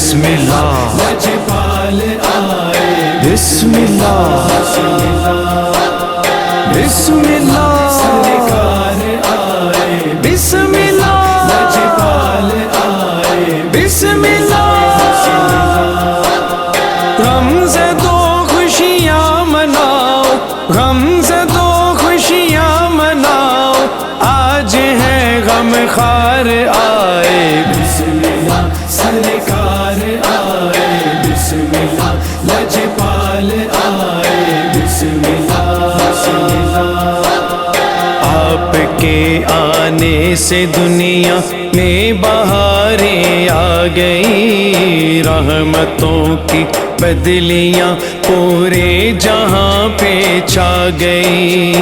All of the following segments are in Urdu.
بسم اللہ لجپال آئے بسم اللہ بسم اللہ سرکار آئے بسم اللہ لجپال آئے بسم اللہ غم زدو خوشیاں مناؤ غم زدو خوشیاں مناؤ آج ہے غم خار آئے بسم اللہ سرکار آئے بسم اللہ لجپال آئے بسم اللہ آپ کے آنے سے دنیا میں بہاریں آ گئی رحمتوں کی بدلیاں پورے جہاں پہ چھا گئی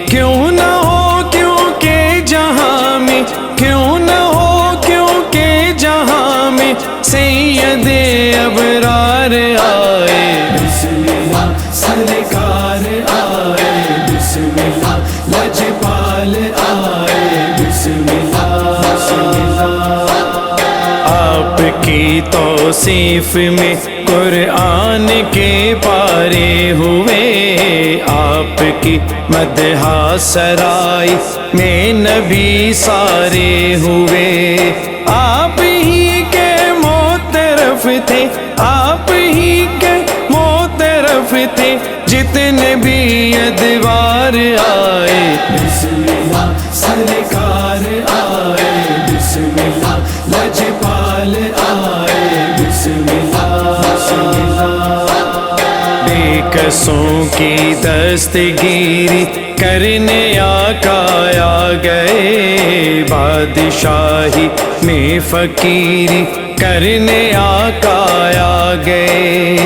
کیوں نہ ہو کیونکہ جہاں میں کیوں نہ ہو کیونکہ جہاں میں سید ابرار آئے بسم اللہ سرکار آئے بسم اللہ لجپال آئے بسم اللہ آپ کی توصیف میں قرآن کے پارے ہوئے آپ کی مدح سرائی میں نبی سارے ہوئے آپ ہی کے معترف تھے آپ ہی کے معترف تھے جتنے بھی ادوار آئے بسم اللہ سرکار آئے بسم اللہ لجپال آئے بسم اللہ بے کسوں کی دستگیری کرنے آقا آ گئے بادشاہی میں فقیری کرنے آقا آ گئے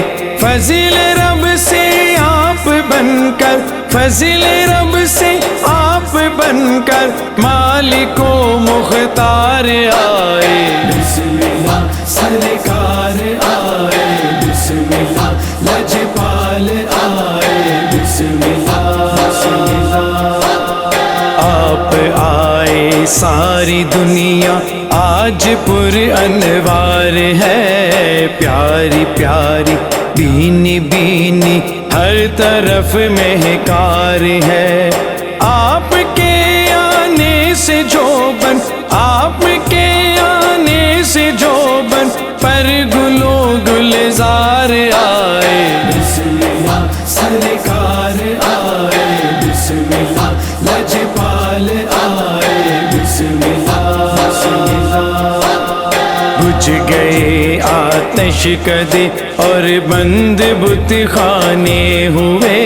فضل رب سے آپ بن کر فضل رب سے آپ بن کر مالک و مختار آئے بسم اللہ سرکار آئے بسم اللہ لجپال آئے بسم اللہ آپ آئے ساری دنیا آج پر انوار ہے پیاری پیاری بینی بینی ہر طرف مہکار ہے آپ کے آنے سے جوبن آپ کے آنے سے جوبن پر گلو گلزار آئے بسم اللہ سرکار آئے بسم اللہ لجپال آئے بسم اللہ بجھ گئے آتش کدے اور بند بت خانے ہوئے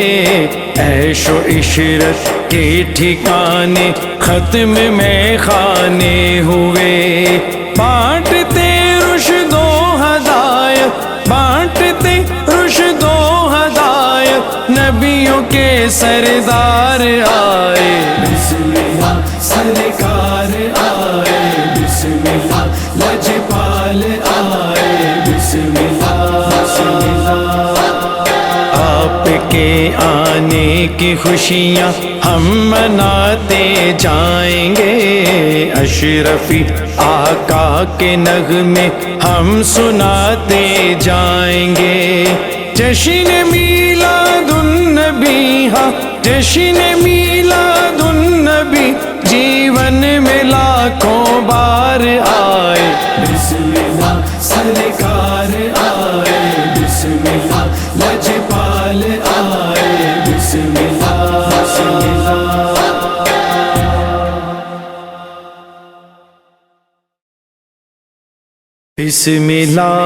عیش و عشرت کے ٹھکانے ختم میں خانے ہوئے بانٹتے رشد و ہدایت بانٹتے رشد و ہدایت نبیوں کے سردار آئے بسم اللہ سرکار آئے بسم اللہ لجپال آئے بسم اللہ آپ کے آنے کی خوشیاں ہم مناتے جائیں گے اشرفی آقا کے نغمے ہم سناتے جائیں گے جشن میلاد النبی ہاں جشن میلاد النبی جیون میں لاکھوں بار آئے بسم اللہ سرکار آئے بسم اللہ لجپال آئے بسم اللہ بسم اللہ